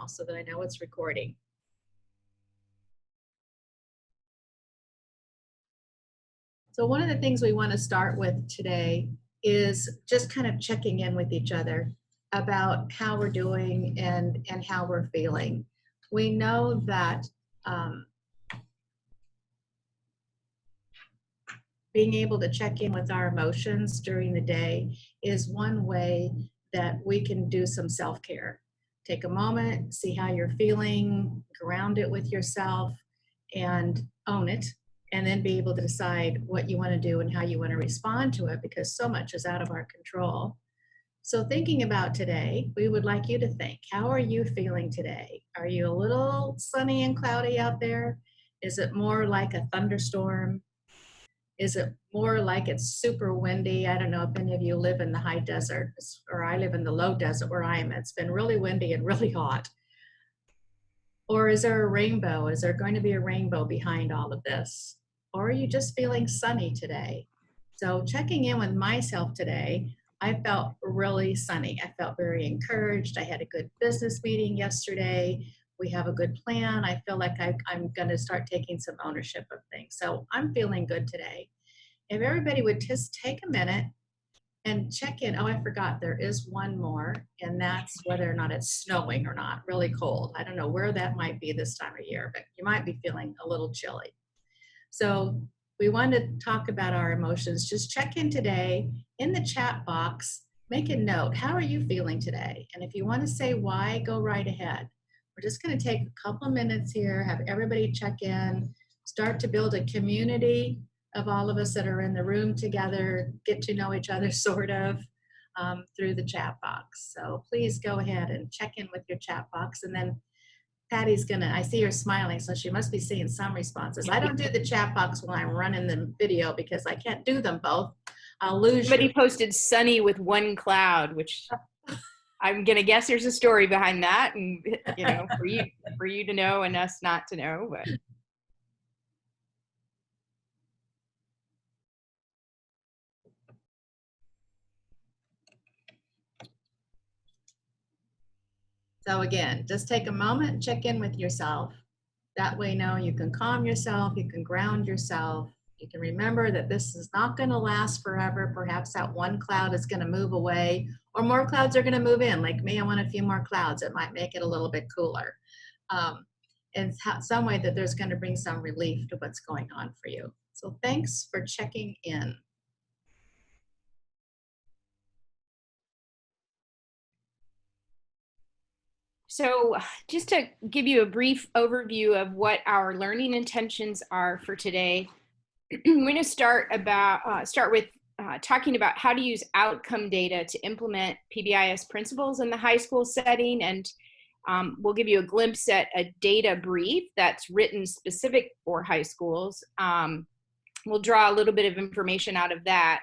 now so that I know it's recording. So one of the things we want to start with today is just kind of checking in with each other about how we're doing and how we're feeling. We know that being able to check in with our emotions during the day is one way that we can do some self-care. Take a moment, see how you're feeling, ground it with yourself, and own it, and then be able to decide what you want to do and how you want to respond to it, because so much is out of our control. So thinking about today, we would like you to think, how are you feeling today? Are you a little sunny and cloudy out there? Is it more like a thunderstorm? Is it more like it's super windy? I don't know if any of you live in the high desert, or I live in the low desert where I am. It's been really windy and really hot. Or is there a rainbow? Is there going to be a rainbow behind all of this? Or are you just feeling sunny today? So checking in with myself today, I felt really sunny. I felt very encouraged. I had a good business meeting yesterday. We have a good plan. I feel like I'm going to start taking some ownership of things. So I'm feeling good today. If everybody would just take a minute and check in. Oh, I forgot, there is one more, and that's whether or not it's snowing or not, really cold. I don't know where that might be this time of year, but you might be feeling a little chilly. So we want to talk about our emotions. Just check in today in the chat box, make a note. How are you feeling today? And if you want to say why, go right ahead. We're just going to take a couple of minutes here, have everybody check in, start to build a community of all of us that are in the room together, get to know each other sort of through the chat box. So please go ahead and check in with your chat box. And then Patty's gonna, I see her smiling, so she must be seeing some responses. I don't do the chat box when I'm running the video because I can't do them both. I'll lose you. Somebody posted sunny with one cloud, which I'm gonna guess there's a story behind that, and you know, for you to know and us not to know. But so again, just take a moment, check in with yourself. That way, you can calm yourself, you can ground yourself. You can remember that this is not going to last forever. Perhaps that one cloud is going to move away, or more clouds are going to move in. Like me, I want a few more clouds. It might make it a little bit cooler. In some way that there's going to bring some relief to what's going on for you. So thanks for checking in. so just to give you a brief overview of what our learning intentions are for today, I'm going to start with talking about how to use outcome data to implement PBIS principles in the high school setting, and we'll give you a glimpse at a data brief that's written specific for high schools. We'll draw a little bit of information out of that.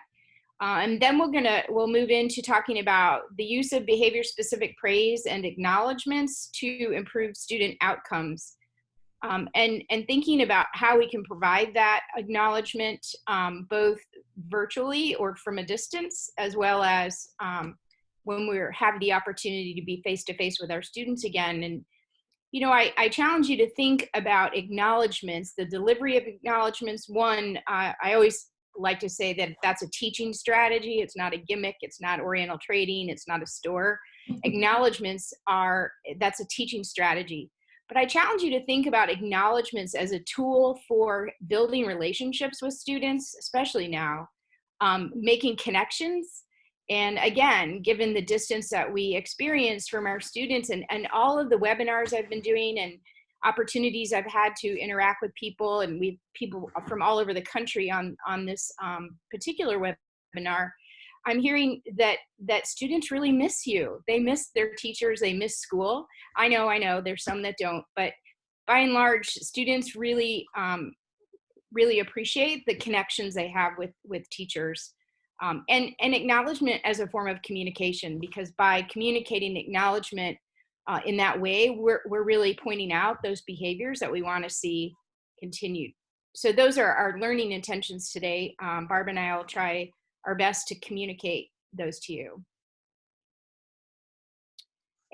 And then we'll move into talking about the use of behavior-specific praise and acknowledgements to improve student outcomes. And thinking about how we can provide that acknowledgement both virtually or from a distance, as well as when we have the opportunity to be face-to-face with our students again. And you know, I challenge you to think about acknowledgements, the delivery of acknowledgements. One, I always like to say that that's a teaching strategy. It's not a gimmick. It's not Oriental Trading. It's not a store. Acknowledgements that's a teaching strategy. But I challenge you to think about acknowledgements as a tool for building relationships with students, especially now, making connections. And again, given the distance that we experience from our students and all of the webinars I've been doing and opportunities I've had to interact with people, and we people from all over the country on this particular webinar, I'm hearing that students really miss you. They miss their teachers, they miss school. I know, there's some that don't, but by and large, students really, really appreciate the connections they have with teachers. And acknowledgement as a form of communication, because by communicating acknowledgement in that way, we're really pointing out those behaviors that we want to see continued. So those are our learning intentions today. Barb and I will try our best to communicate those to you.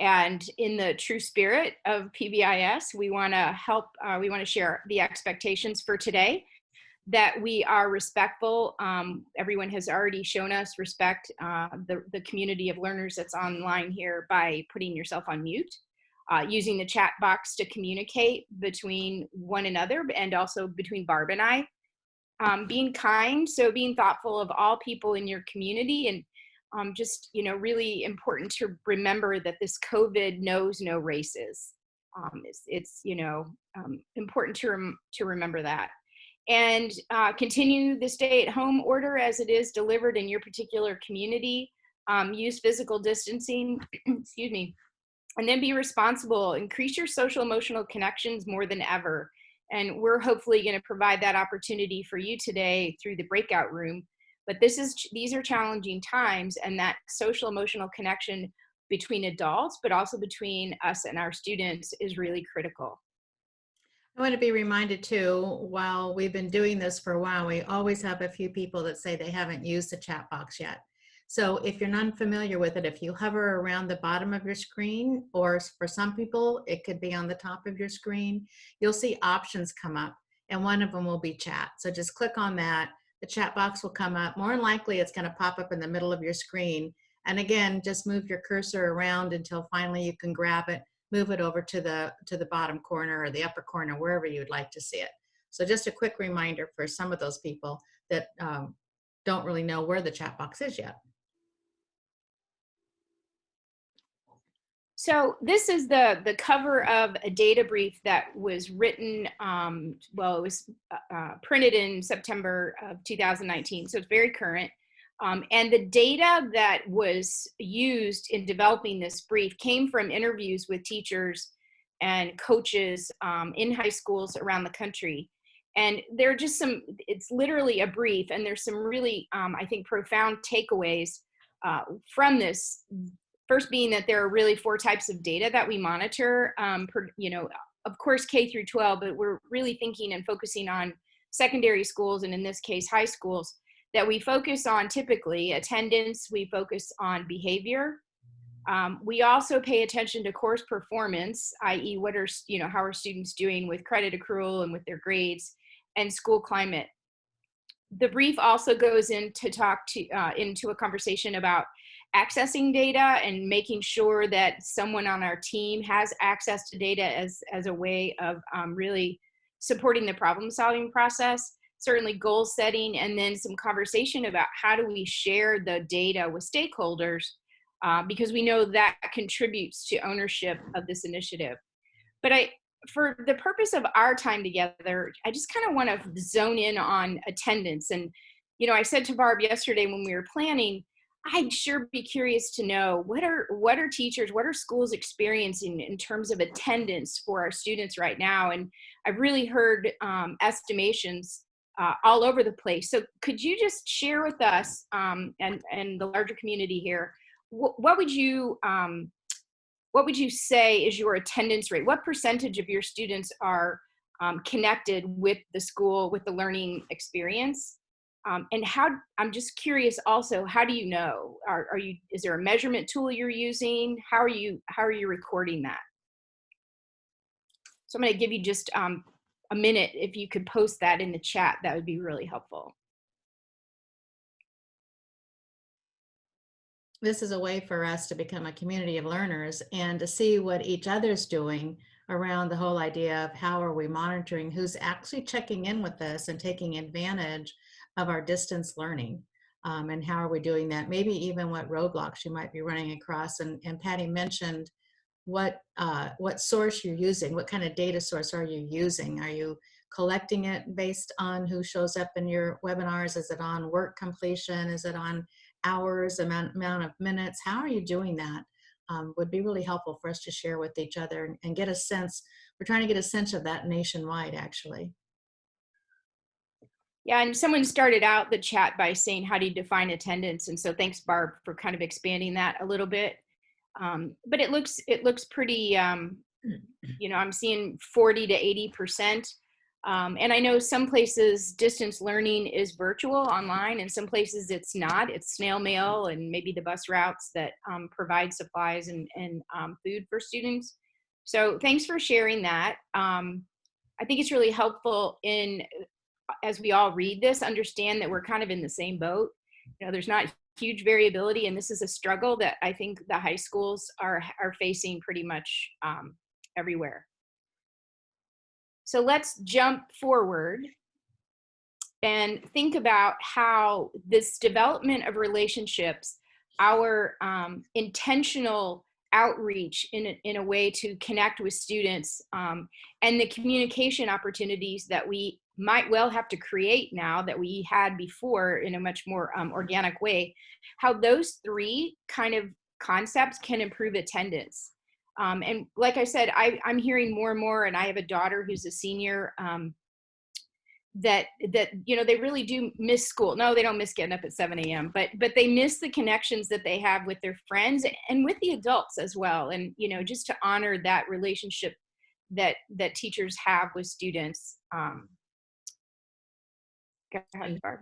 And in the true spirit of PBIS, we want to help, we want to share the expectations for today, that we are respectful. Everyone has already shown us respect, the community of learners that's online here, by putting yourself on mute, using the chat box to communicate between one another and also between Barb and I. Being kind, so being thoughtful of all people in your community, and just, really important to remember that this COVID knows no races. It's important to remember that. And continue the stay-at-home order as it is delivered in your particular community. Use physical distancing, excuse me, and then be responsible. Increase your social emotional connections more than ever. And we're hopefully going to provide that opportunity for you today through the breakout room. But these are challenging times, and that social emotional connection between adults, but also between us and our students, is really critical. I want to be reminded too, while we've been doing this for a while, we always have a few people that say they haven't used the chat box yet. So if you're not familiar with it, if you hover around the bottom of your screen, or for some people, it could be on the top of your screen, you'll see options come up, and one of them will be chat. So just click on that. The chat box will come up. More than likely, it's going to pop up in the middle of your screen. And again, just move your cursor around until finally you can grab it, move it over to the bottom corner or the upper corner, wherever you'd like to see it. So just a quick reminder for some of those people that don't really know where the chat box is yet. So this is the cover of a data brief that was written, well, it was printed in September of 2019, so it's very current. And the data that was used in developing this brief came from interviews with teachers and coaches in high schools around the country. And there are just it's literally a brief, and there's some really, I think, profound takeaways from this. First being that there are really 4 types of data that we monitor, of course, K through 12, but we're really thinking and focusing on secondary schools, and in this case, high schools, that we focus on typically attendance, we focus on behavior. We also pay attention to course performance, i.e. how are students doing with credit accrual and with their grades, and school climate. The brief also goes into a conversation about accessing data and making sure that someone on our team has access to data as a way of really supporting the problem solving process, certainly goal setting, and then some conversation about how do we share the data with stakeholders, because we know that contributes to ownership of this initiative. But for the purpose of our time together, I just kind of want to zone in on attendance. And, I said to Barb yesterday when we were planning, I'd sure be curious to know what are teachers, what are schools experiencing in terms of attendance for our students right now. And I've really heard estimations all over the place. So could you just share with us and the larger community here, what would you say is your attendance rate? What percentage of your students are connected with the school, with the learning experience? And I'm just curious also, how do you know? Is there a measurement tool you're using? How are you recording that? So I'm going to give you just a minute. If you could post that in the chat, that would be really helpful. This is a way for us to become a community of learners and to see what each other's doing around the whole idea of how are we monitoring who's actually checking in with us and taking advantage of our distance learning, and how are we doing that? Maybe even what roadblocks you might be running across. And Patty mentioned what source you're using. What kind of data source are you using? Are you collecting it based on who shows up in your webinars? Is it on work completion? Is it on hours, amount of minutes? How are you doing that? Would be really helpful for us to share with each other and get a sense. We're trying to get a sense of that nationwide, actually. Yeah, and someone started out the chat by saying, how do you define attendance? And so thanks, Barb, for kind of expanding that a little bit. But it looks pretty, I'm seeing 40 to 80%. And I know some places distance learning is virtual online, and some places it's not. It's snail mail and maybe the bus routes that provide supplies and food for students. So thanks for sharing that. I think it's really helpful as we all read this, understand that we're kind of in the same boat. You know, there's not huge variability, and this is a struggle that I think the high schools are facing pretty much everywhere. So let's jump forward and think about how this development of relationships, our intentional outreach in a way to connect with students, and the communication opportunities that we might well have to create now that we had before in a much more organic way, how those three kind of concepts can improve attendance. And like I said, I'm hearing more and more, and I have a daughter who's a senior, that you know, they really do miss school. No, they don't miss getting up at 7 a.m., but they miss the connections that they have with their friends and with the adults as well. And, you know, just to honor that relationship that teachers have with students. Go ahead, Barb.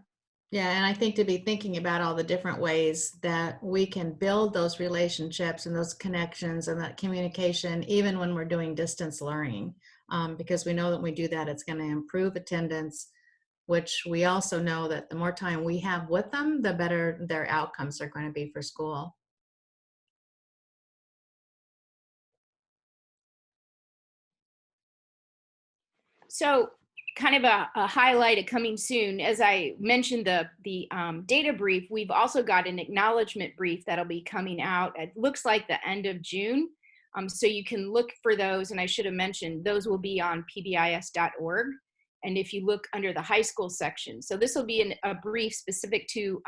Yeah, and I think to be thinking about all the different ways that we can build those relationships and those connections and that communication, even when we're doing distance learning, because we know that when we do that, it's going to improve attendance, which we also know that the more time we have with them, the better their outcomes are going to be for school. So kind of a highlight of coming soon, as I mentioned the data brief, we've also got an acknowledgement brief that'll be coming out. It looks like the end of June. So you can look for those, and I should have mentioned, those will be on pbis.org. And if you look under the high school section, so this will be a brief specific to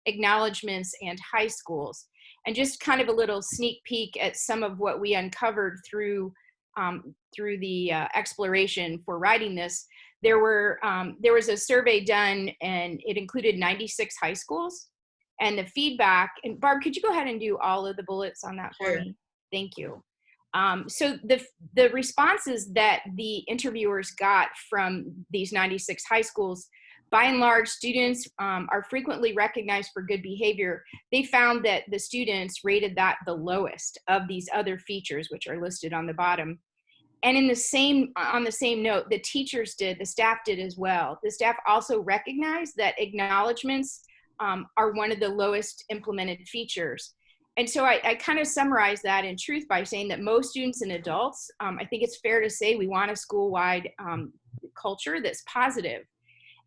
acknowledgements and high schools. And just kind of a little sneak peek at some of what we uncovered through the exploration for writing this. There was a survey done, and it included 96 high schools. And the feedback, and Barb, could you go ahead and do all of the bullets on that for me? Thank you. So the responses that the interviewers got from these 96 high schools, by and large, students are frequently recognized for good behavior. They found that the students rated that the lowest of these other features, which are listed on the bottom. And on the same note, the teachers did, the staff did as well. The staff also recognized that acknowledgements are one of the lowest implemented features. And so I kind of summarize that in truth by saying that most students and adults, I think it's fair to say we want a school-wide culture that's positive.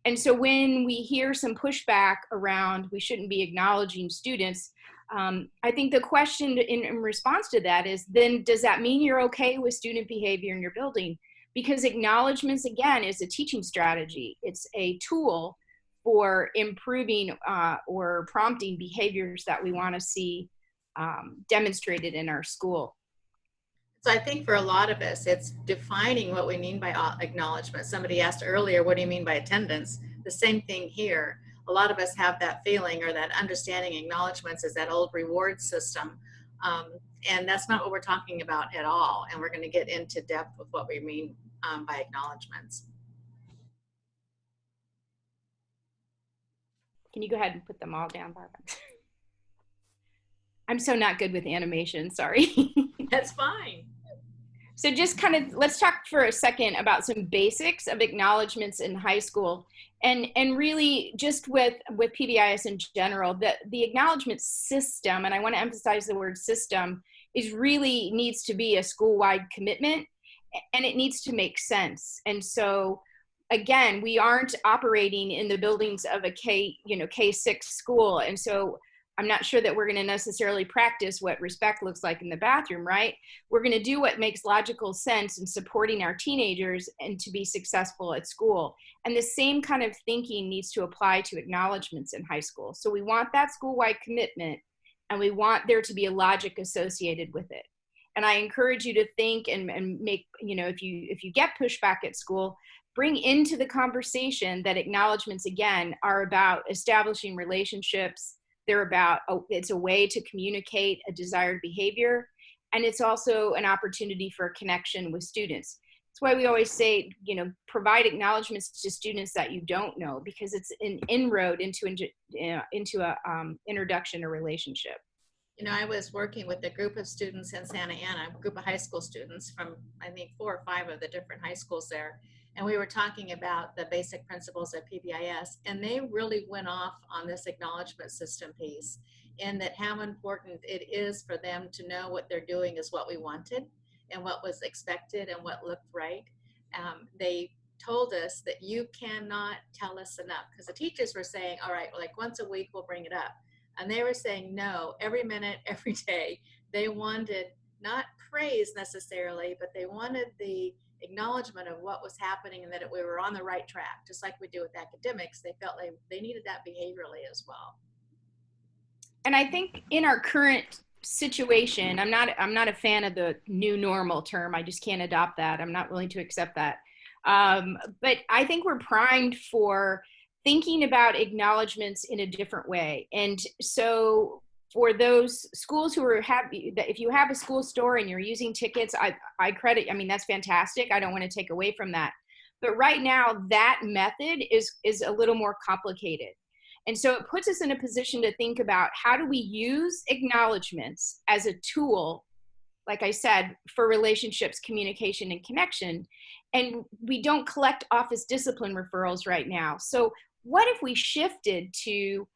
And so when we hear some pushback around we shouldn't be acknowledging students, I think the question in response to that is, then does that mean you're okay with student behavior in your building? Because acknowledgements, again, is a teaching strategy. It's a tool for improving or prompting behaviors that we want to see demonstrated in our school. So I think for a lot of us, it's defining what we mean by acknowledgement. Somebody asked earlier, what do you mean by attendance? The same thing here. A lot of us have that feeling or that understanding acknowledgements is that old reward system. And that's not what we're talking about at all. And we're going to get into depth with what we mean by acknowledgements. Can you go ahead and put them all down, Barbara? I'm so not good with animation, sorry. That's fine. So just kind of, let's talk for a second about some basics of acknowledgements in high school. And really just with PBIS in general, the acknowledgement system, and I want to emphasize the word system, is really needs to be a school-wide commitment, and it needs to make sense. And so again, we aren't operating in the buildings of a K-6 school. And so I'm not sure that we're going to necessarily practice what respect looks like in the bathroom, right? We're going to do what makes logical sense in supporting our teenagers and to be successful at school. And the same kind of thinking needs to apply to acknowledgements in high school. So we want that school-wide commitment, and we want there to be a logic associated with it. And I encourage you to think and make, if you get pushback at school, bring into the conversation that acknowledgements, again, are about establishing relationships. They're about, it's a way to communicate a desired behavior, and it's also an opportunity for a connection with students. That's why we always say, provide acknowledgments to students that you don't know, because it's an inroad into a introduction or relationship. I was working with a group of students in Santa Ana, a group of high school students from, I think, 4 or 5 of the different high schools there. And we were talking about the basic principles of PBIS, and they really went off on this acknowledgement system piece, and that how important it is for them to know what they're doing is what we wanted and what was expected and what looked right. They told us that you cannot tell us enough, because the teachers were saying, all right, like once a week we'll bring it up. And they were saying no, every minute, every day. They wanted not praise necessarily, but they wanted the acknowledgement of what was happening and that we were on the right track. Just like we do with academics, they felt like they needed that behaviorally as well. And I think in our current situation, I'm not a fan of the new normal term. I just can't adopt that. I'm not willing to accept that. But I think we're primed for thinking about acknowledgments in a different way. And so for those schools who are happy, that if you have a school store and you're using tickets, I credit, that's fantastic. I don't want to take away from that. But right now, that method is a little more complicated. And so it puts us in a position to think about, how do we use acknowledgments as a tool, like I said, for relationships, communication, and connection. And we don't collect office discipline referrals right now. So what if we shifted to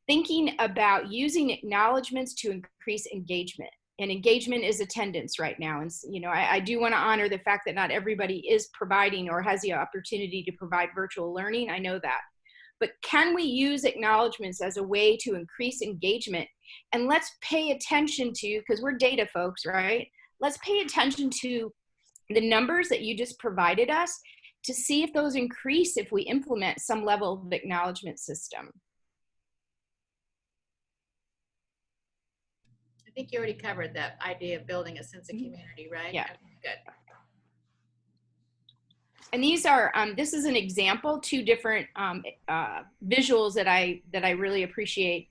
thinking about using acknowledgments to increase engagement? And engagement is attendance right now. And I do want to honor the fact that not everybody is providing or has the opportunity to provide virtual learning. I know that. But can we use acknowledgments as a way to increase engagement? And let's pay attention to, because we're data folks, right? Let's pay attention to the numbers that you just provided us to see if those increase if we implement some level of acknowledgement system. I think you already covered that idea of building a sense of community, right? Yeah. Good. And these are, this is an example, 2 different visuals that I really appreciate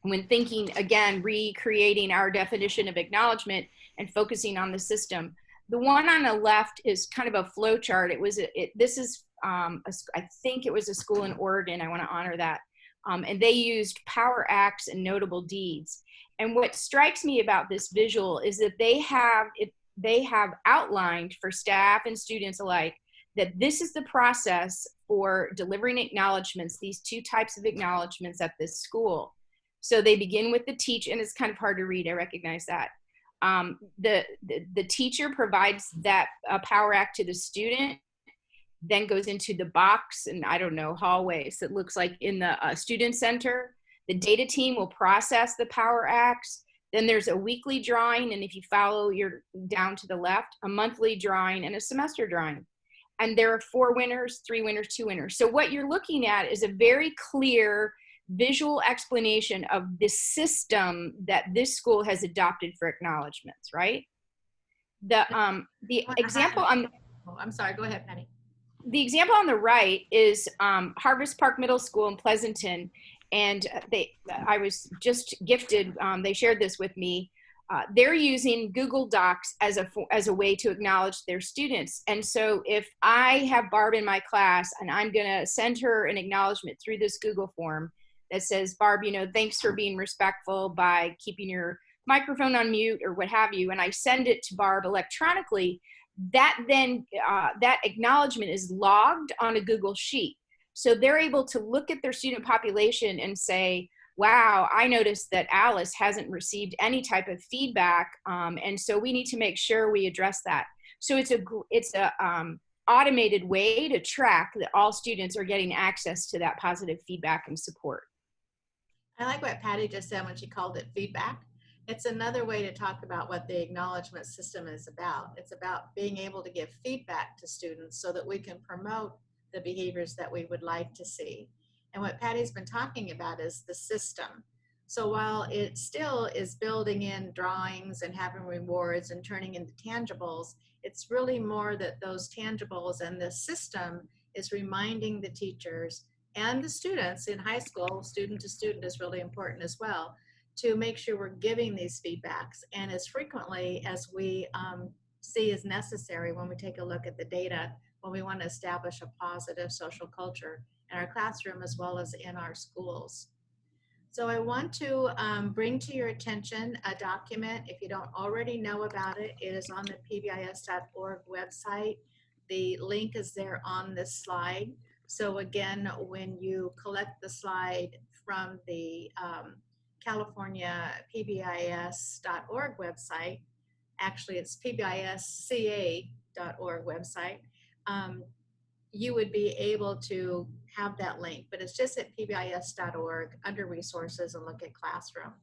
when thinking, again, recreating our definition of acknowledgement and focusing on the system. The one on the left is kind of a flow chart. This is, I think it was a school in Oregon. I want to honor that. And they used power acts and notable deeds. And what strikes me about this visual is that they have outlined for staff and students alike that this is the process for delivering acknowledgments, these 2 types of acknowledgments at this school. So they begin with the teach, and it's kind of hard to read, I recognize that. The teacher provides that power act to the student, then goes into the box and hallways that looks like in the student center. The data team will process the power acts. Then there's a weekly drawing, and if you follow down to the left, a monthly drawing and a semester drawing. And there are 4 winners, 3 winners, 2 winners. So what you're looking at is a very clear visual explanation of the system that this school has adopted for acknowledgments, right? The example on, I'm sorry, go ahead, Patty. The example on the right is Harvest Park Middle School in Pleasanton. And I was just gifted, they shared this with me. They're using Google Docs as a way to acknowledge their students. And so if I have Barb in my class and I'm gonna send her an acknowledgement through this Google form that says, Barb, thanks for being respectful by keeping your microphone on mute or what have you, and I send it to Barb electronically, that acknowledgement is logged on a Google Sheet. So they're able to look at their student population and say, wow, I noticed that Alice hasn't received any type of feedback, and so we need to make sure we address that. So it's a automated way to track that all students are getting access to that positive feedback and support. I like what Patty just said when she called it feedback. It's another way to talk about what the acknowledgement system is about. It's about being able to give feedback to students so that we can promote the behaviors that we would like to see. And what Patty's been talking about is the system. So while it still is building in drawings and having rewards and turning into tangibles, it's really more that those tangibles and the system is reminding the teachers and the students in high school, student to student is really important as well, to make sure we're giving these feedbacks and as frequently as we see is necessary when we take a look at the data, when we want to establish a positive social culture in our classroom as well as in our schools. So I want to bring to your attention a document. If you don't already know about it, it is on the PBIS.org website. The link is there on this slide. So again, when you collect the slide from the California PBIS.org website, actually it's PBISCA.org website, you would be able to have that link, but it's just at pbis.org under resources and look at classroom.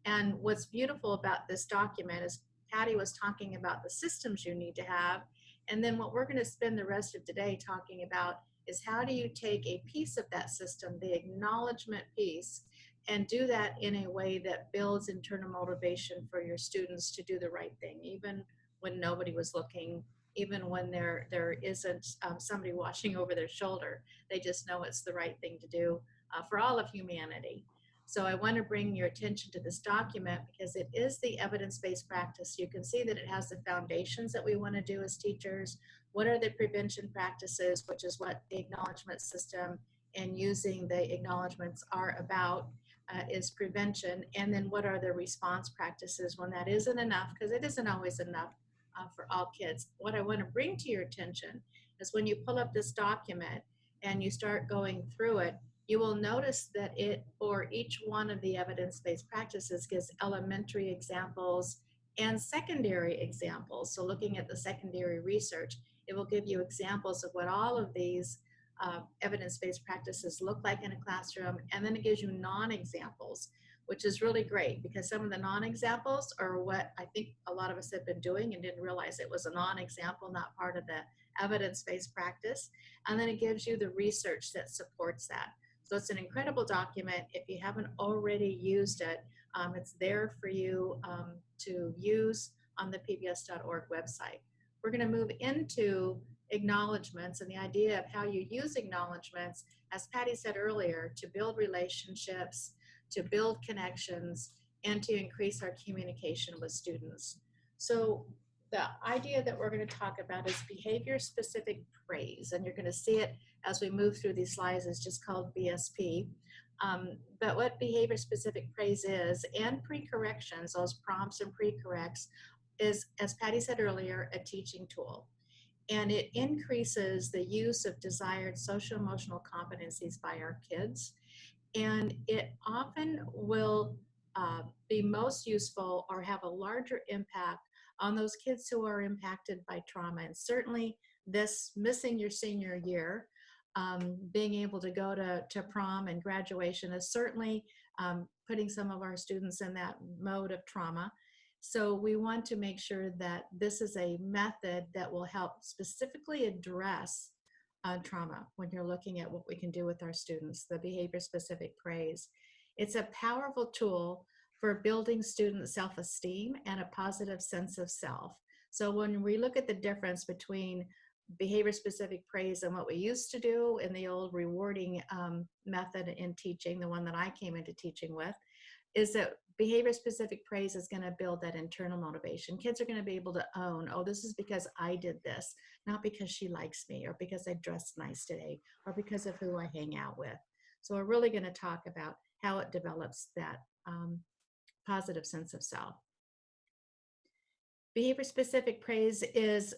And what's beautiful about this document is Patty was talking about the systems you need to have. And then what we're going to spend the rest of today talking about is how do you take a piece of that system, the acknowledgement piece, and do that in a way that builds internal motivation for your students to do the right thing, even when nobody was looking, even when there isn't somebody watching over their shoulder. They just know it's the right thing to do for all of humanity. So I want to bring your attention to this document because it is the evidence-based practice. You can see that it has the foundations that we want to do as teachers. What are the prevention practices, which is what the acknowledgement system and using the acknowledgements are about, is prevention. And then what are the response practices when that isn't enough, because it isn't always enough for all kids. What I want to bring to your attention is when you pull up this document and you start going through it, you will notice that it, for each one of the evidence-based practices, gives elementary examples and secondary examples. So looking at the secondary research, it will give you examples of what all of these evidence-based practices look like in a classroom, and then it gives you non-examples, which is really great because some of the non-examples are what I think a lot of us have been doing and didn't realize it was a non-example, not part of the evidence-based practice. And then it gives you the research that supports that. So it's an incredible document. If you haven't already used it, it's there for you to use on the pbis.org website. We're going to move into acknowledgements and the idea of how you use acknowledgements, as Patty said earlier, to build relationships, to build connections, and to increase our communication with students. So the idea that we're going to talk about is behavior-specific praise, and you're going to see it as we move through these slides. It's just called BSP. But what behavior-specific praise is, and pre-corrections, those prompts and pre-corrects, is, as Patty said earlier, a teaching tool. And it increases the use of desired social-emotional competencies by our kids. And it often will be most useful or have a larger impact on those kids who are impacted by trauma. And certainly this missing your senior year, being able to go to prom and graduation is certainly putting some of our students in that mode of trauma. So we want to make sure that this is a method that will help specifically address trauma when you're looking at what we can do with our students, the behavior-specific praise. It's a powerful tool for building student self-esteem and a positive sense of self. So when we look at the difference between behavior-specific praise and what we used to do in the old rewarding method in teaching, the one that I came into teaching with, is that behavior-specific praise is going to build that internal motivation. Kids are going to be able to own, oh, this is because I did this, not because she likes me or because I dressed nice today or because of who I hang out with. So we're really going to talk about how it develops that positive sense of self. Behavior-specific praise is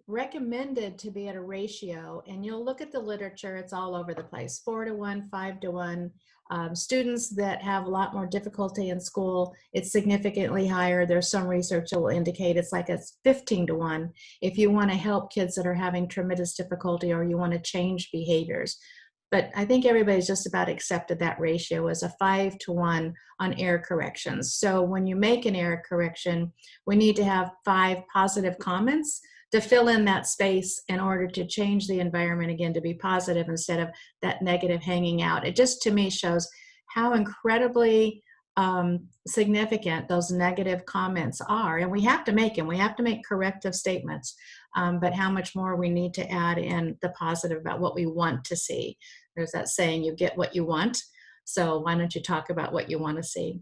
recommended to be at a ratio, and you'll look at the literature, it's all over the place, 4-to-1, 5-to-1. Students that have a lot more difficulty in school, it's significantly higher. There's some research that will indicate it's like a 15-to-1 if you want to help kids that are having tremendous difficulty or you want to change behaviors. But I think everybody's just about accepted that ratio as a 5-to-1 on error corrections. So when you make an error correction, we need to have 5 positive comments to fill in that space in order to change the environment again to be positive instead of that negative hanging out. It just, to me, shows how incredibly significant those negative comments are. And we have to make them. We have to make corrective statements, but how much more we need to add in the positive about what we want to see. There's that saying, you get what you want. So why don't you talk about what you want to see?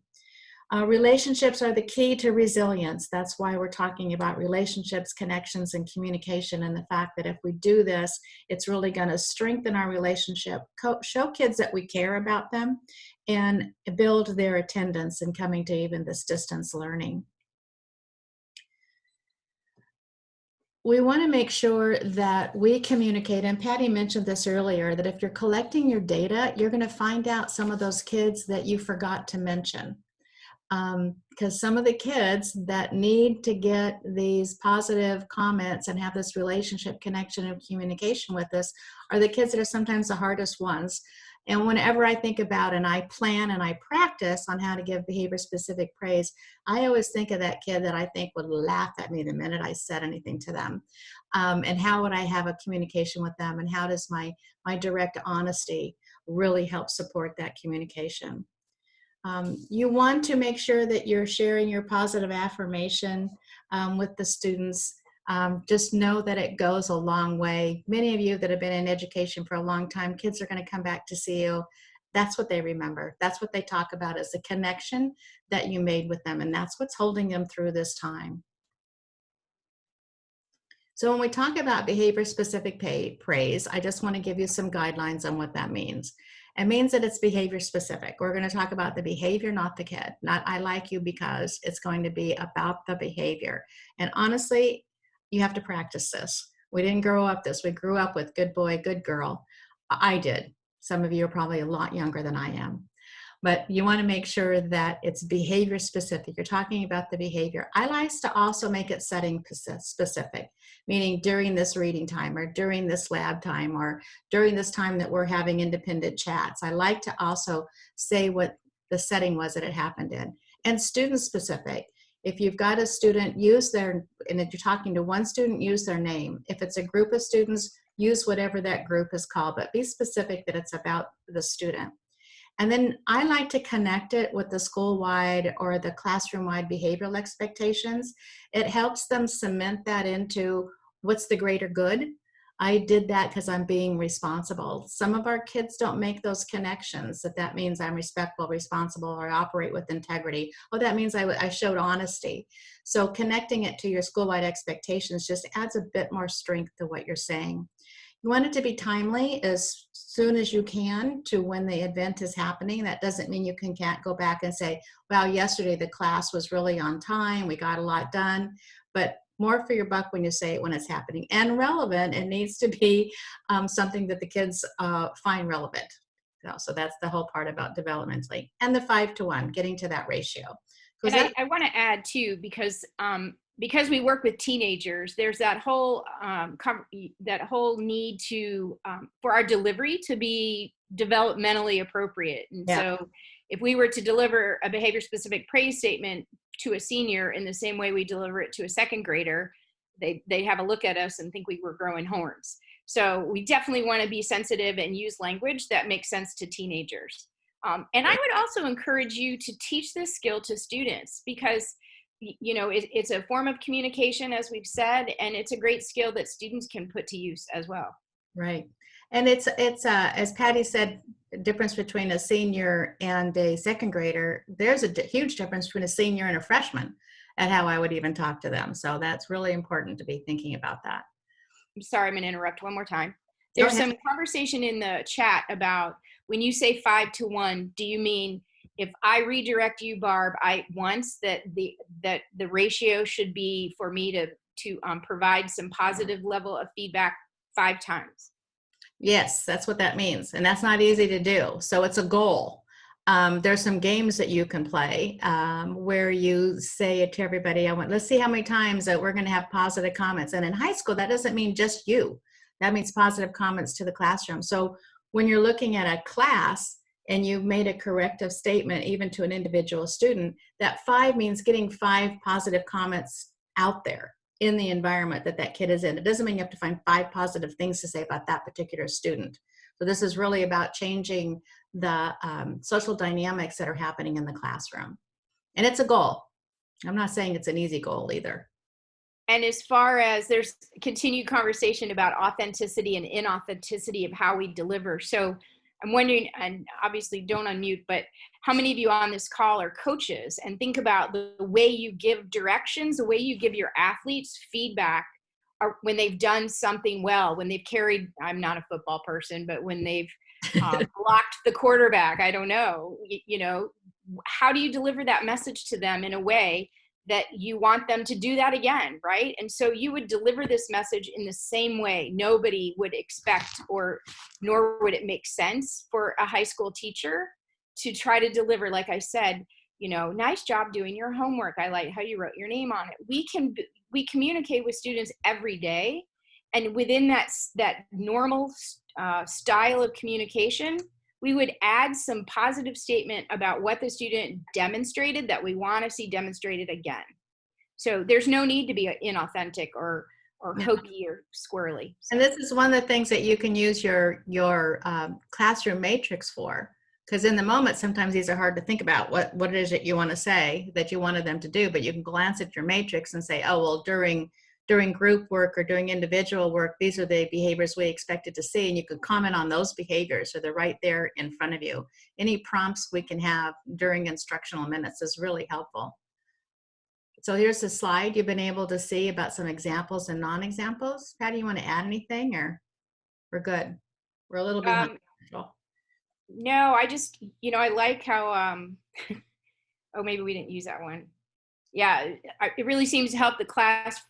Relationships are the key to resilience. That's why we're talking about relationships, connections, and communication, and the fact that if we do this, it's really going to strengthen our relationship, show kids that we care about them, and build their attendance in coming to even this distance learning. We want to make sure that we communicate, and Patty mentioned this earlier, that if you're collecting your data, you're going to find out some of those kids that you forgot to mention. Because some of the kids that need to get these positive comments and have this relationship connection and communication with us are the kids that are sometimes the hardest ones. And whenever I think about and I plan and I practice on how to give behavior specific praise, I always think of that kid that I think would laugh at me the minute I said anything to them. And how would I have a communication with them, and how does my direct honesty really help support that communication? You want to make sure that you're sharing your positive affirmation with the students. Just know that it goes a long way. Many of you that have been in education for a long time, kids are going to come back to see you. That's what they remember. That's what they talk about, is the connection that you made with them. And that's what's holding them through this time. So when we talk about behavior-specific praise, I just want to give you some guidelines on what that means. It means that it's behavior-specific. We're going to talk about the behavior, not the kid. Not I like you because. It's going to be about the behavior. And honestly, you have to practice this. We didn't grow up this. We grew up with good boy, good girl. I did. Some of you are probably a lot younger than I am. But you want to make sure that it's behavior specific. You're talking about the behavior. I like to also make it setting specific, meaning during this reading time, or during this lab time, or during this time that we're having independent chats. I like to also say what the setting was that it happened in. And student specific. If you've got a student, use their, and if you're talking to one student, use their name. If it's a group of students, use whatever that group is called, but be specific that it's about the student. And then I like to connect it with the school-wide or the classroom-wide behavioral expectations. It helps them cement that into what's the greater good. I did that because I'm being responsible. Some of our kids don't make those connections, that means I'm respectful, responsible, or I operate with integrity. Oh, that means I showed honesty. So connecting it to your school-wide expectations just adds a bit more strength to what you're saying. You want it to be timely, as soon as you can, to when the event is happening. That doesn't mean you can't go back and say, well, yesterday the class was really on time, we got a lot done, but more for your buck when you say it when it's happening. And relevant, it needs to be something that the kids find relevant. So that's the whole part about developmentally. And the 5-to-1, getting to that ratio. And I want to add too, because we work with teenagers, there's that whole need to for our delivery to be developmentally appropriate. And so if we were to deliver a behavior specific praise statement to a senior in the same way we deliver it to a second grader, they have a look at us and think we were growing horns. So we definitely want to be sensitive and use language that makes sense to teenagers. And I would also encourage you to teach this skill to students, because it's a form of communication, as we've said, and it's a great skill that students can put to use as well. Right. And it's as Patty said, the difference between a senior and a second grader, there's a huge difference between a senior and a freshman at how I would even talk to them. So that's really important to be thinking about that. I'm sorry, I'm going to interrupt one more time. There's some conversation in the chat about when you say 5-to-1, do you mean if I redirect you, Barb, that the ratio should be for me to provide some positive level of feedback 5 times? Yes, that's what that means. And that's not easy to do. So it's a goal. There's some games that you can play where you say to everybody, let's see how many times that we're going to have positive comments. And in high school, that doesn't mean just you. That means positive comments to the classroom. So when you're looking at a class and you've made a corrective statement even to an individual student, that 5 means getting 5 positive comments out there in the environment that kid is in. It doesn't mean you have to find 5 positive things to say about that particular student. So this is really about changing the social dynamics that are happening in the classroom. And it's a goal. I'm not saying it's an easy goal either. And as far as there's continued conversation about authenticity and inauthenticity of how we deliver. So I'm wondering, and obviously don't unmute, but how many of you on this call are coaches, and think about the way you give directions, the way you give your athletes feedback when they've done something well, when they've carried, I'm not a football person, but when they've blocked the quarterback, I don't know, you know, how do you deliver that message to them in a way that you want them to do that again, right? And so you would deliver this message in the same way. Nobody would expect, or nor would it make sense for a high school teacher to try to deliver, like I said, you know, nice job doing your homework. I like how you wrote your name on it. We communicate with students every day, and within that normal style of communication, we would add some positive statement about what the student demonstrated that we want to see demonstrated again. So there's no need to be inauthentic or hokey or squirrely. So. And this is one of the things that you can use your classroom matrix for, because in the moment, sometimes these are hard to think about what it is that you want to say that you wanted them to do, but you can glance at your matrix and say, oh, well, during group work or doing individual work, these are the behaviors we expected to see, and you could comment on those behaviors, so they're right there in front of you. Any prompts we can have during instructional minutes is really helpful. So here's the slide you've been able to see about some examples and non-examples. Patty, you want to add anything, or we're good? We're a little behind. No, I just, you know, I like how, oh, maybe we didn't use that one. Yeah, it really seems to help the class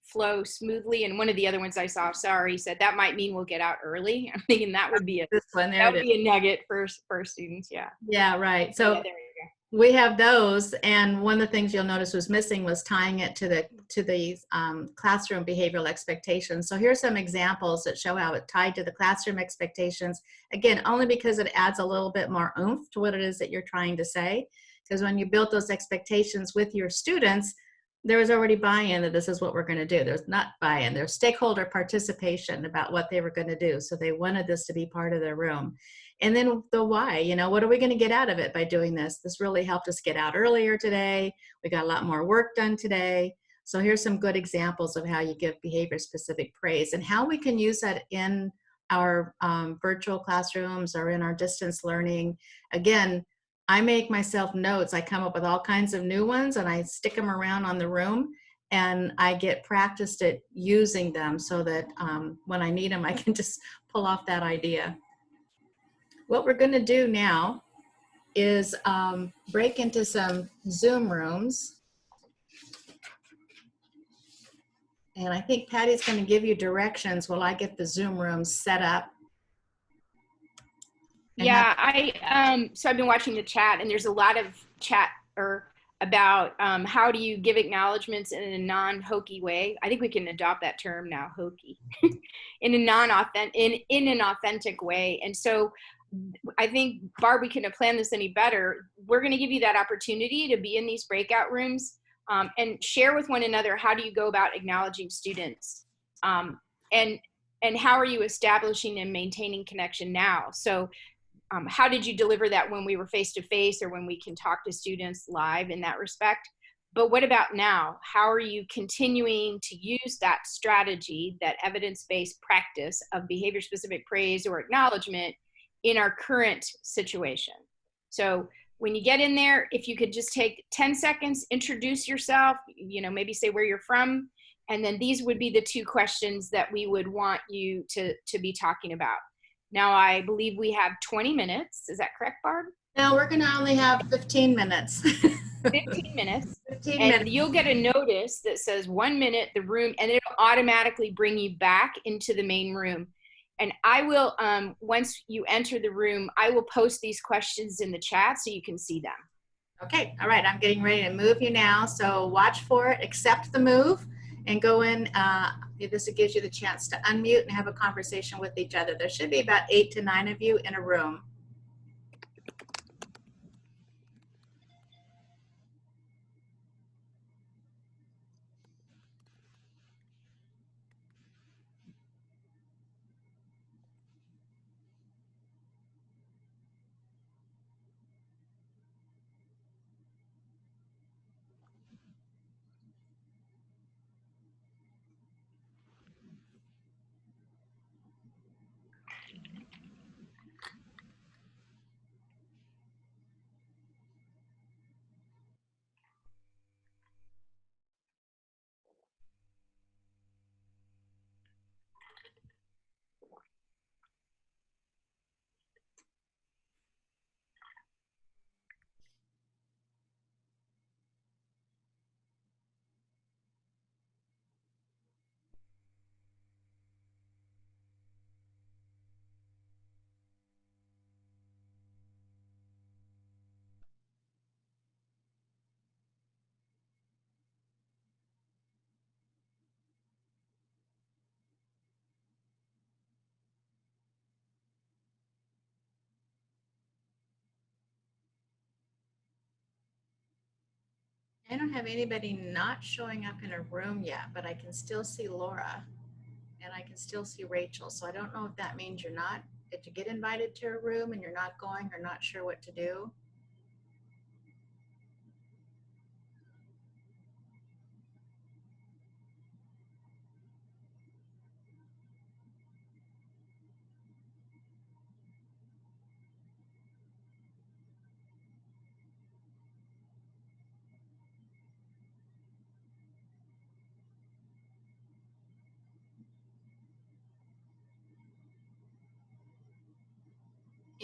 flow smoothly. And one of the other ones I saw, sorry, said that might mean we'll get out early. I'm thinking that would be a nugget for students. Yeah. Yeah, right. So yeah, we have those, and one of the things you'll notice was missing was tying it to the classroom behavioral expectations. So here's some examples that show how it tied to the classroom expectations. Again, only because it adds a little bit more oomph to what it is that you're trying to say. Because when you built those expectations with your students, there was already buy-in that this is what we're going to do. There's not buy-in, there's stakeholder participation about what they were going to do. So they wanted this to be part of their room. And then the why, you know, what are we going to get out of it by doing this? This really helped us get out earlier today. We got a lot more work done today. So here's some good examples of how you give behavior-specific praise and how we can use that in our virtual classrooms or in our distance learning. Again, I make myself notes. I come up with all kinds of new ones and I stick them around on the room, and I get practiced at using them so that when I need them, I can just pull off that idea. What we're going to do now is break into some Zoom rooms. And I think Patty's going to give you directions while I get the Zoom rooms set up. Yeah, so I've been watching the chat, and there's a lot of chat about how do you give acknowledgments in a non-hokey way. I think we can adopt that term now, hokey, in an authentic way. And so I think, Barb, we couldn't have planned this any better. We're going to give you that opportunity to be in these breakout rooms and share with one another, how do you go about acknowledging students, and how are you establishing and maintaining connection now? So how did you deliver that when we were face-to-face or when we can talk to students live in that respect? But what about now? How are you continuing to use that strategy, that evidence-based practice of behavior-specific praise or acknowledgement in our current situation? So when you get in there, if you could just take 10 seconds, introduce yourself, you know, maybe say where you're from, and then these would be the two questions that we would want you to be talking about. Now, I believe we have 20 minutes. Is that correct, Barb? No, we're going to only have 15 minutes. 15 minutes. 15 and minutes. You'll get a notice that says 1 minute, the room, and it'll automatically bring you back into the main room. And I will, once you enter the room, I will post these questions in the chat so you can see them. Okay. All right. I'm getting ready to move you now. So watch for it, accept the move, and go in. This gives you the chance to unmute and have a conversation with each other. There should be about 8 to 9 of you in a room. I don't have anybody not showing up in a room yet, but I can still see Laura and I can still see Rachel. So I don't know if that means you're not, if you get invited to a room and you're not going or not sure what to do.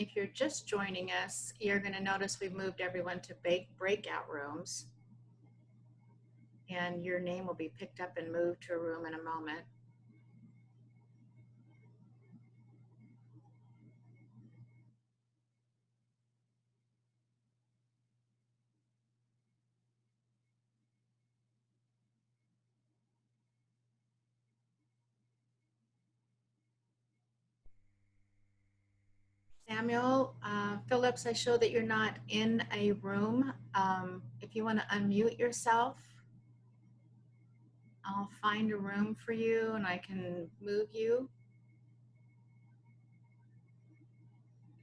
If you're just joining us, you're going to notice we've moved everyone to breakout rooms. And your name will be picked up and moved to a room in a moment. Samuel Phillips, I show that you're not in a room. If you want to unmute yourself, I'll find a room for you and I can move you.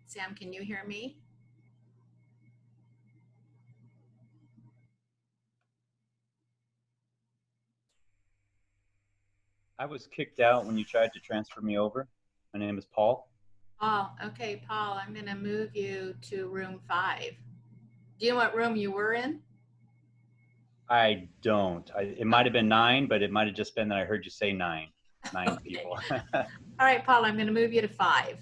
Sam, can you hear me? I was kicked out when you tried to transfer me over. My name is Paul. Oh, okay, Paul, I'm going to move you to room 5. Do you know what room you were in? I don't. It might have been 9, but it might have just been that I heard you say 9. 9 Okay. people. All right, Paul, I'm going to move you to 5.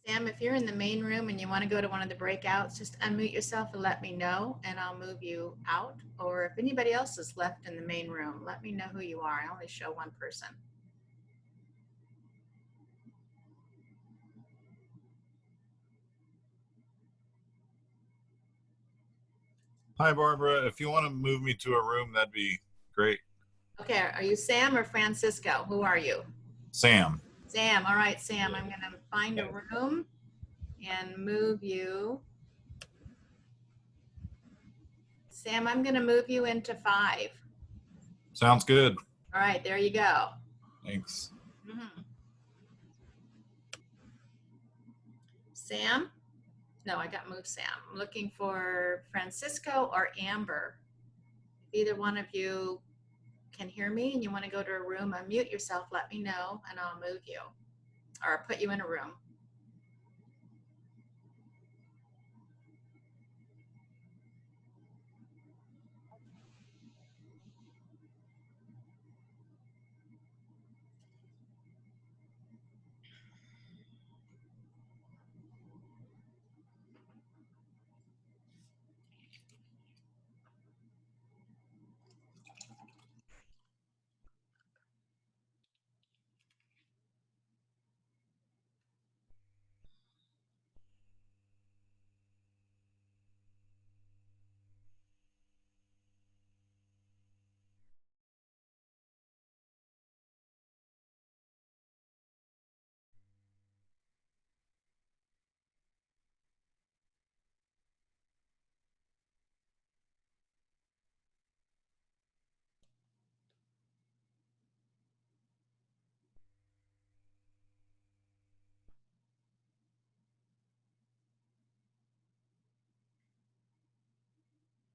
Sam, if you're in the main room and you want to go to one of the breakouts, just unmute yourself and let me know, and I'll move you out. Or if anybody else is left in the main room, let me know who you are. I only show one person. Hi, Barbara. If you want to move me to a room, that'd be great. Okay, are you Sam or Francisco? Who are you? Sam. Sam. All right, Sam, I'm going to find a room and move you. Sam, I'm going to move you into 5. Sounds good. All right, there you go. Thanks. Sam? No, I got moved Sam. I'm looking for Francisco or Amber. If either one of you can hear me and you want to go to a room, unmute yourself, let me know, and I'll move you or put you in a room.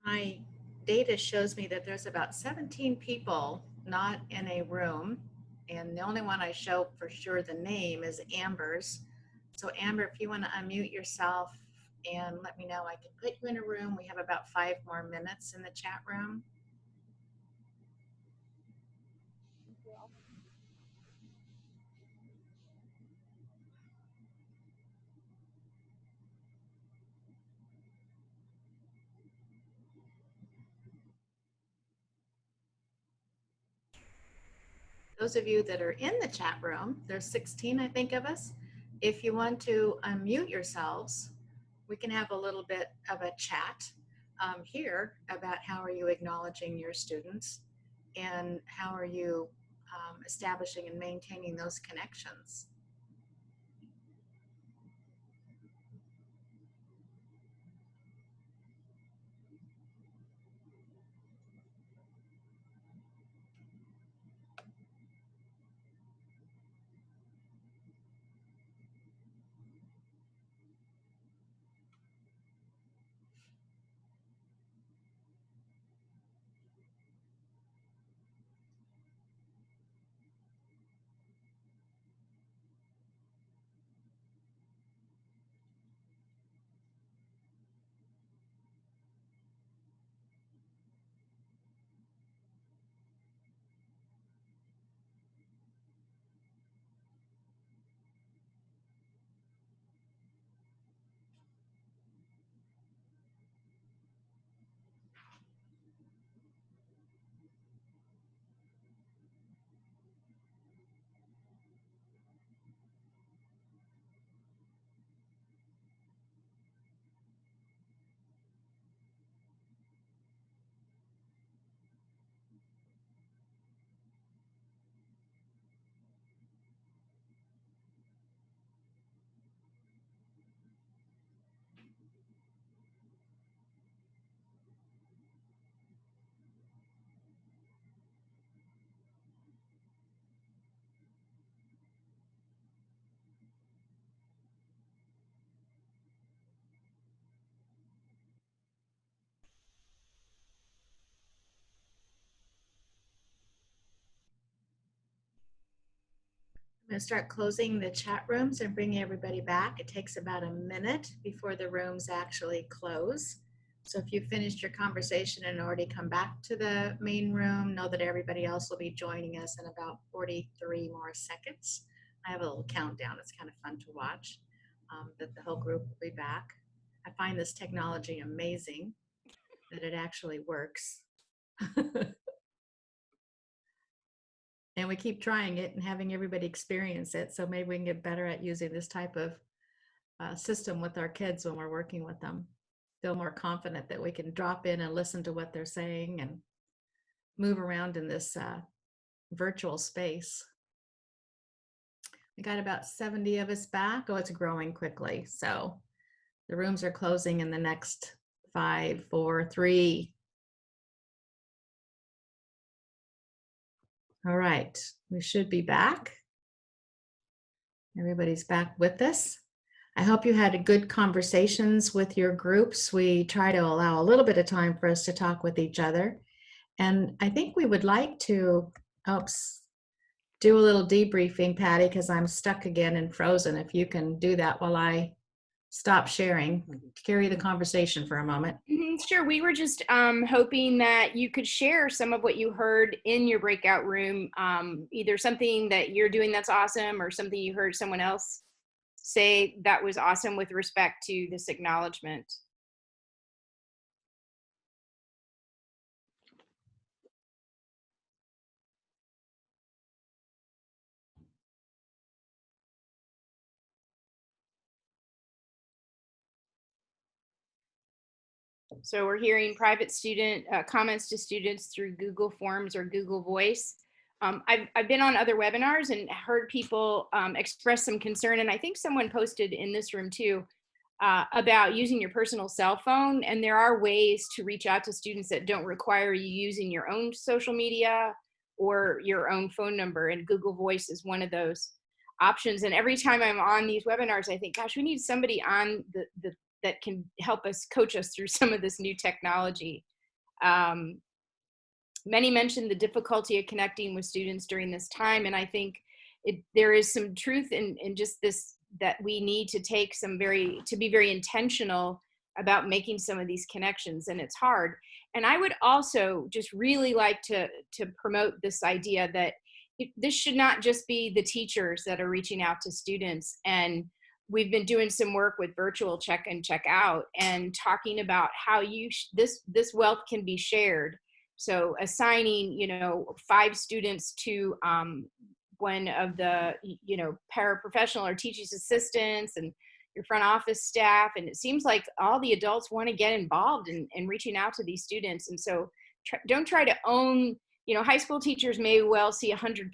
My data shows me that there's about 17 people not in a room, and the only one I show for sure the name is Amber's. So Amber, if you want to unmute yourself and let me know, I can put you in a room. We have about 5 more minutes in the chat room. Those of you that are in the chat room, there's 16, I think, of us. If you want to unmute yourselves we can have a little bit of a chat here about how are you acknowledging your students and how are you establishing and maintaining those connections. I'm going to start closing the chat rooms and bringing everybody back. It takes about a minute before the rooms actually close. So if you've finished your conversation and already come back to the main room, know that everybody else will be joining us in about 43 more seconds. I have a little countdown. It's kind of fun to watch, that the whole group will be back. I find this technology amazing, that it actually works. And we keep trying it and having everybody experience it. So maybe we can get better at using this type of system with our kids when we're working with them. Feel more confident that we can drop in and listen to what they're saying and move around in this virtual space. We got about 70 of us back. Oh, it's growing quickly. So the rooms are closing in the next 5, 4, 3. All right, we should be back. Everybody's back with us. I hope you had good conversations with your groups. We try to allow a little bit of time for us to talk with each other. And I think we would like to do a little debriefing, Patty, because I'm stuck again and frozen. If you can do that while I stop sharing, carry the conversation for a moment. Sure. We were just hoping that you could share some of what you heard in your breakout room, either something that you're doing that's awesome or something you heard someone else say that was awesome with respect to this acknowledgement. So we're hearing private student comments to students through Google Forms or Google Voice. I've been on other webinars and heard people express some concern, and I think someone posted in this room too about using your personal cell phone. And there are ways to reach out to students that don't require you using your own social media or your own phone number, and Google Voice is one of those options. And every time I'm on these webinars, I think, gosh, we need somebody on that can help us, coach us through some of this new technology. Many mentioned the difficulty of connecting with students during this time, and I think there is some truth in just this, that we need to take to be very intentional about making some of these connections, and it's hard. And I would also just really like to promote this idea that this should not just be the teachers that are reaching out to students. And we've been doing some work with virtual check and check out and talking about how this wealth can be shared. So assigning, 5 students to one of the, paraprofessional or teaching assistants, and, your front office staff. And it seems like all the adults want to get involved in reaching out to these students. And so don't try to own, high school teachers may well see 100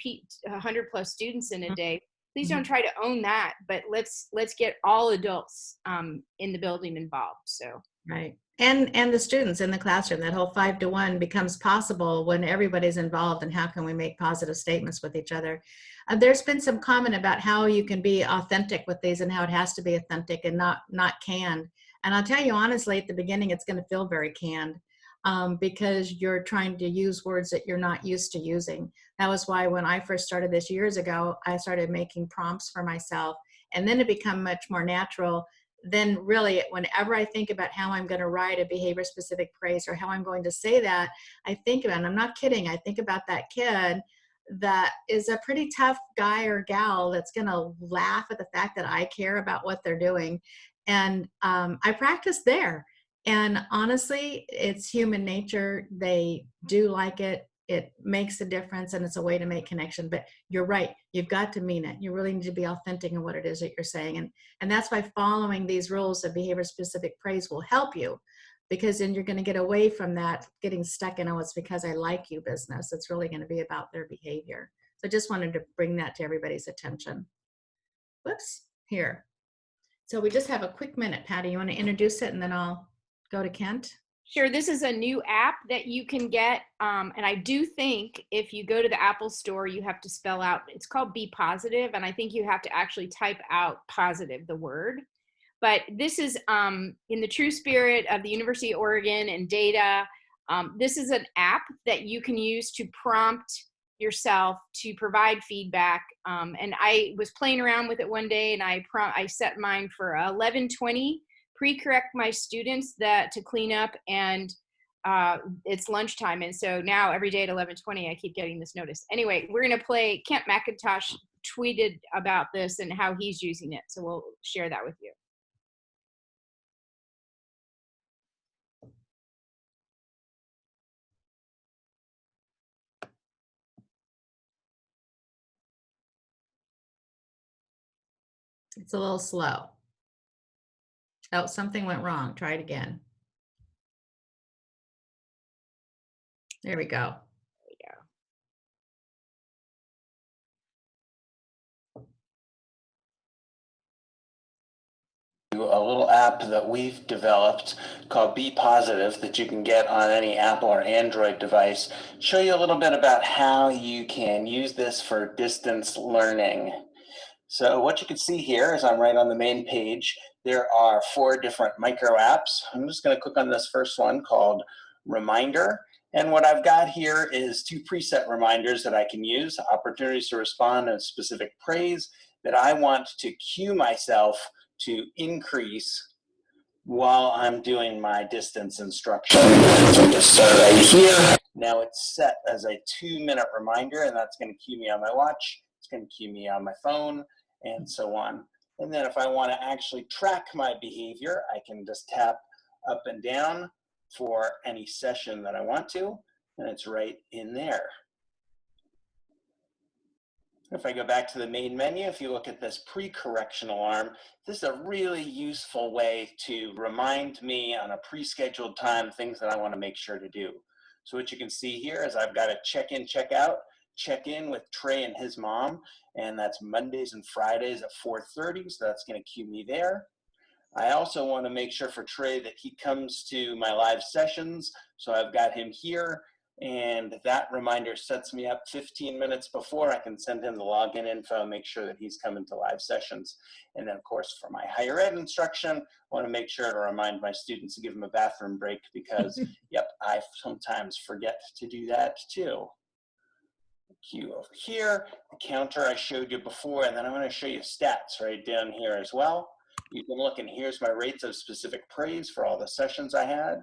plus students in a day. Please don't try to own that, but let's get all adults in the building involved. So right. And the students in the classroom, that whole 5-to-1 becomes possible when everybody's involved, and how can we make positive statements with each other. There's been some comment about how you can be authentic with these and how it has to be authentic and not canned. And I'll tell you honestly, at the beginning, it's going to feel very canned because you're trying to use words that you're not used to using. That was why when I first started this years ago, I started making prompts for myself, and then it became much more natural. Then really, whenever I think about how I'm going to write a behavior specific praise or how I'm going to say that, I think about, and I'm not kidding, I think about that kid that is a pretty tough guy or gal that's going to laugh at the fact that I care about what they're doing. And I practice there. And honestly, it's human nature. They do like it. It makes a difference, and it's a way to make connection. But you're right. You've got to mean it. You really need to be authentic in what it is that you're saying. And that's why following these rules of behavior-specific praise will help you, because then you're going to get away from that getting stuck in, oh, it's because I like you business. It's really going to be about their behavior. So I just wanted to bring that to everybody's attention. Whoops, here. So we just have a quick minute. Patty, you want to introduce it, and then I'll go to Kent? Sure. This is a new app that you can get. And I do think if you go to the Apple Store, you have to spell out, it's called Be Positive. And I think you have to actually type out positive, the word. But this is in the true spirit of the University of Oregon and data. This is an app that you can use to prompt yourself to provide feedback. And I was playing around with it one day, and I set mine for 11:20. Pre-correct my students to clean up, and it's lunchtime. And so now every day at 11:20, I keep getting this notice. Anyway, we're going to play. Kent McIntosh tweeted about this and how he's using it. So we'll share that with you. It's a little slow. Oh, something went wrong. Try it again. There we go. A little app that we've developed called Be Positive that you can get on any Apple or Android device. Show you a little bit about how you can use this for distance learning. So what you can see here is I'm right on the main page. There are 4 different micro apps. I'm just going to click on this first one called Reminder. And what I've got here is 2 preset reminders that I can use, opportunities to respond to specific praise that I want to cue myself to increase while I'm doing my distance instruction. So just start right here. Now it's set as a 2-minute reminder, and that's going to cue me on my watch. It's going to cue me on my phone, and so on. And then if I want to actually track my behavior, I can just tap up and down for any session that I want to, and it's right in there. If I go back to the main menu, if you look at this pre-correction alarm, this is a really useful way to remind me on a pre-scheduled time things that I want to make sure to do. So what you can see here is I've got a check-in, check-out, check-in with Trey and his mom, and that's Mondays and Fridays at 4:30, so that's going to cue me there. I also want to make sure for Trey that he comes to my live sessions, so I've got him here. And that reminder sets me up 15 minutes before I can send him the login info and make sure that he's coming to live sessions. And then of course, for my higher ed instruction, I want to make sure to remind my students to give them a bathroom break because, yep, I sometimes forget to do that too. Cue over here, the counter I showed you before, and then I'm going to show you stats right down here as well. You can look, and here's my rates of specific praise for all the sessions I had.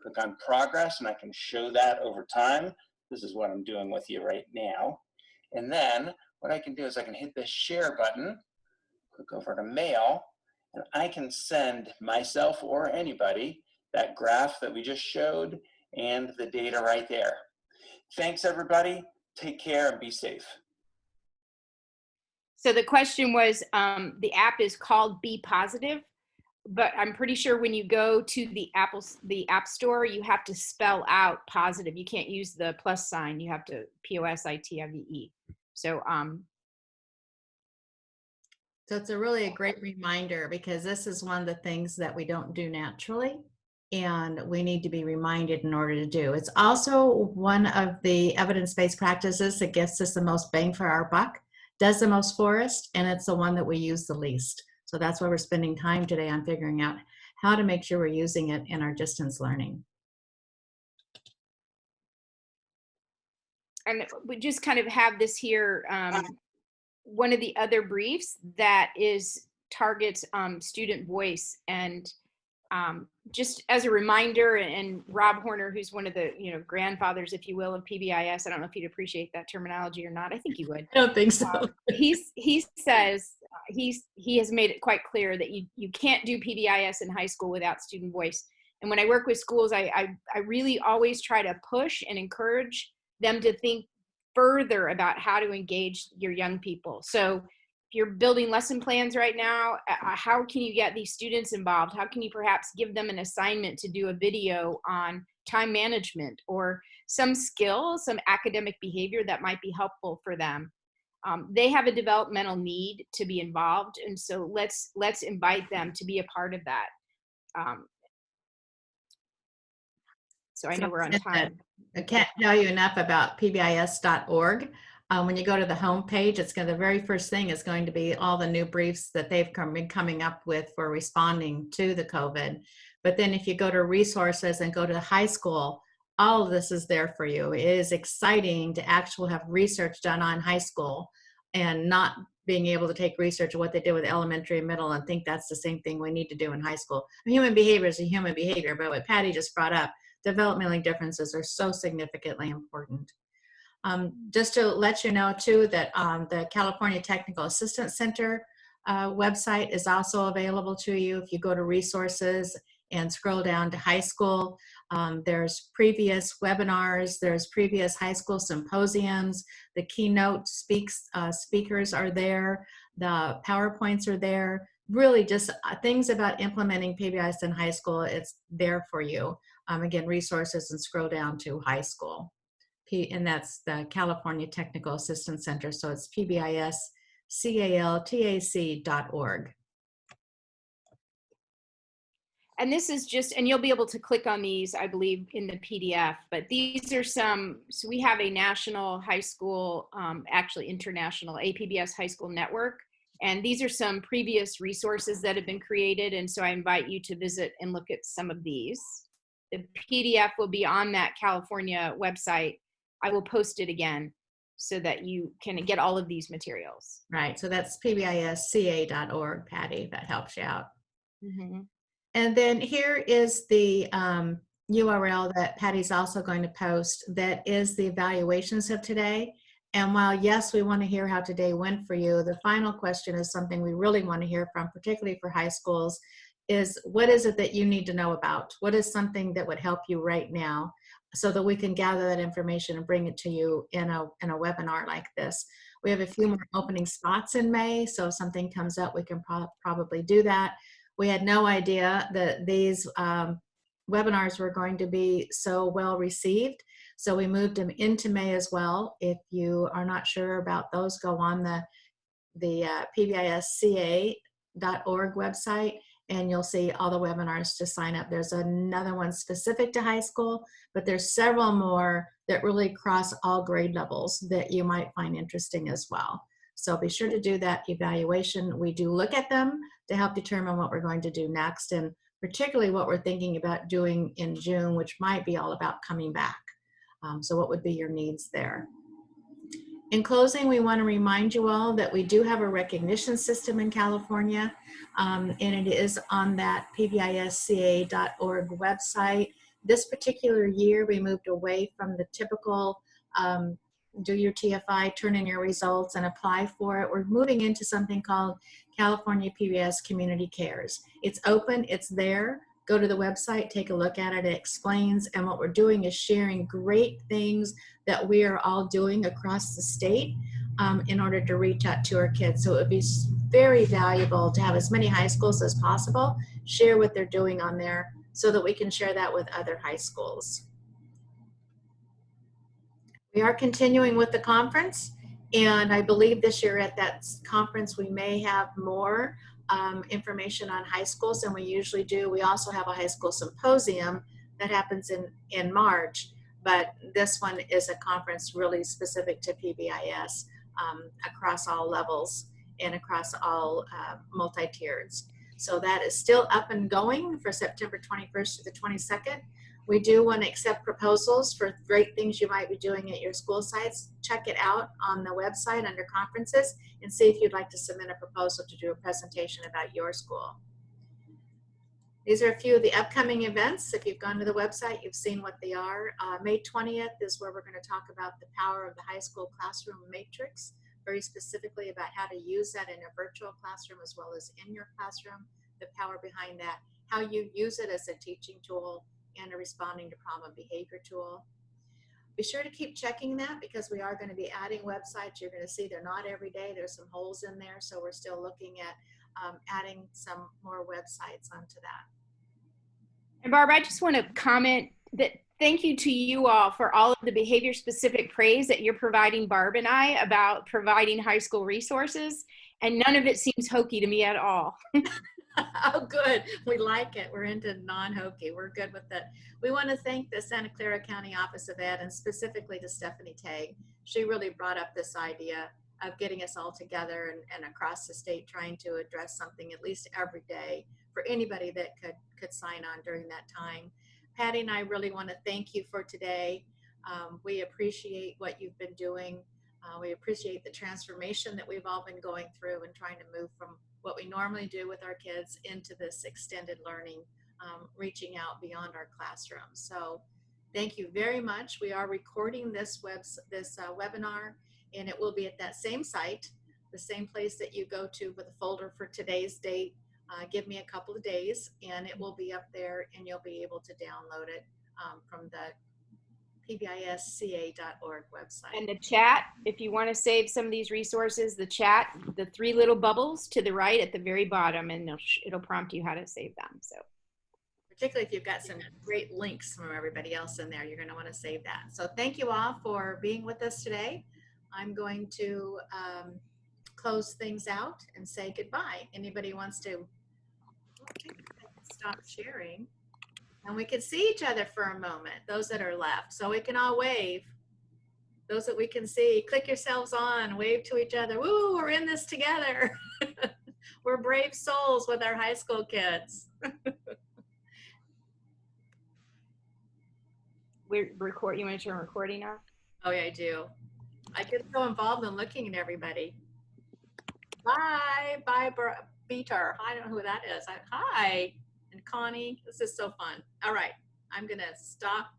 Click on progress, and I can show that over time. This is what I'm doing with you right now. And then what I can do is I can hit the share button, click over to mail, and I can send myself or anybody that graph that we just showed and the data right there. Thanks, everybody. Take care and be safe. So the question was, the app is called Be Positive, but I'm pretty sure when you go to the App Store, you have to spell out positive. You can't use the plus sign. You have to POSITIVE. So So it's a great reminder, because this is one of the things that we don't do naturally, and we need to be reminded in order to do. It's also one of the evidence-based practices that gets us the most bang for our buck, does the most for us, and it's the one that we use the least. So that's why we're spending time today on figuring out how to make sure we're using it in our distance learning. and we just kind of have this here. One of the other briefs that is targets student voice, and just as a reminder, and Rob Horner, who's one of the grandfathers, if you will, of PBIS. I don't know if he'd appreciate that terminology or not. I think he would. I don't think so. He says he has made it quite clear that you can't do PBIS in high school without student voice. And when I work with schools, I really always try to push and encourage them to think further about how to engage your young people. So if you're building lesson plans right now, how can you get these students involved? How can you perhaps give them an assignment to do a video on time management or some skill, some academic behavior that might be helpful for them? They have a developmental need to be involved, and so let's invite them to be a part of that. So I know we're on time. I can't tell you enough about PBIS.org. When you go to the home page, the very first thing is going to be all the new briefs that they've been coming up with for responding to the COVID. But then if you go to resources and go to the high school, all of this is there for you. It is exciting to actually have research done on high school, and not being able to take research of what they did with elementary and middle and think that's the same thing we need to do in high school. Human behavior is a human behavior, but what Patty just brought up, developmental differences are so significantly important. Just to let you know too that the California Technical Assistance Center website is also available to you. If you go to resources and scroll down to high school, there's previous webinars, there's previous high school symposiums, the keynote speakers are there, the PowerPoints are there, really just things about implementing PBIS in high school. It's there for you. Again, resources, and scroll down to high school. And that's the California Technical Assistance Center. So it's PBIScaltac.org. And this is just, and you'll be able to click on these, I believe, in the PDF, but these are some, so we have a national high school, actually international APBS high school network. And these are some previous resources that have been created. And so I invite you to visit and look at some of these. The PDF will be on that California website. I will post it again so that you can get all of these materials. Right, so that's PBISCA.org, Patty, that helps you out. Mm-hmm. And then here is the URL that Patty's also going to post, that is the evaluations of today. And while, yes, we want to hear how today went for you, the final question is something we really want to hear from, particularly for high schools, is what is it that you need to know about? What is something that would help you right now, so that we can gather that information and bring it to you in a webinar like this. We have a few more opening spots in May, so if something comes up, we can probably do that. We had no idea that these webinars were going to be so well received, so we moved them into May as well. If you are not sure about those, go on the PBISCA.org website, and you'll see all the webinars to sign up. There's another one specific to high school, but there's several more that really cross all grade levels that you might find interesting as well. So be sure to do that evaluation. We do look at them to help determine what we're going to do next, and particularly what we're thinking about doing in June, which might be all about coming back. So what would be your needs there? In closing, we want to remind you all that we do have a recognition system in California, and it is on that PBISCA.org website. This particular year, we moved away from the typical do your TFI, turn in your results, and apply for it. We're moving into something called California PBIS Community Cares. It's open, it's there. Go to the website, take a look at it, it explains, and what we're doing is sharing great things that we are all doing across the state in order to reach out to our kids. So it would be very valuable to have as many high schools as possible share what they're doing on there so that we can share that with other high schools. We are continuing with the conference, and I believe this year at that conference we may have more information on high schools than we usually do. We also have a high school symposium that happens in March, but this one is a conference really specific to PBIS across all levels and across all multi-tiereds. So that is still up and going for September 21st to the 22nd. We do want to accept proposals for great things you might be doing at your school sites. Check it out on the website under conferences and see if you'd like to submit a proposal to do a presentation about your school. These are a few of the upcoming events. If you've gone to the website, you've seen what they are. May 20th is where we're going to talk about the power of the high school classroom matrix, very specifically about how to use that in a virtual classroom as well as in your classroom, the power behind that, how you use it as a teaching tool and a responding to problem behavior tool. Be sure to keep checking that because we are going to be adding websites. You're going to see they're not every day. There's some holes in there. So we're still looking at adding some more websites onto that. And Barbara, I just want to comment that thank you to you all for all of the behavior specific praise that you're providing Barb and I about providing high school resources. And none of it seems hokey to me at all. Oh, good. We like it. We're into non-hokey. We're good with it. We want to thank the Santa Clara County Office of Ed and specifically to Stephanie Tague. She really brought up this idea of getting us all together and across the state trying to address something at least every day for anybody that could sign on during that time. Patty and I really want to thank you for today. We appreciate what you've been doing. We appreciate the transformation that we've all been going through and trying to move from what we normally do with our kids into this extended learning, reaching out beyond our classroom. So thank you very much. We are recording this webinar, and it will be at that same site, the same place that you go to with a folder for today's date. Give me a couple of days, and it will be up there, and you'll be able to download it from the PBISCA.org website. And the chat, if you want to save some of these resources, the chat, the three little bubbles to the right at the very bottom, and it'll prompt you how to save them. So, particularly if you've got some great links from everybody else in there, you're going to want to save that. So thank you all for being with us today. I'm going to close things out and say goodbye. Anybody wants to stop sharing? And we can see each other for a moment, those that are left. So we can all wave. Those that we can see, click yourselves on, wave to each other. Woo, we're in this together. We're brave souls with our high school kids. we're you want to turn recording off? Oh yeah, I do. I get so involved in looking at everybody. Bye, Beater. I don't know who that is. Hi. And Connie, this is so fun. All right, I'm gonna stop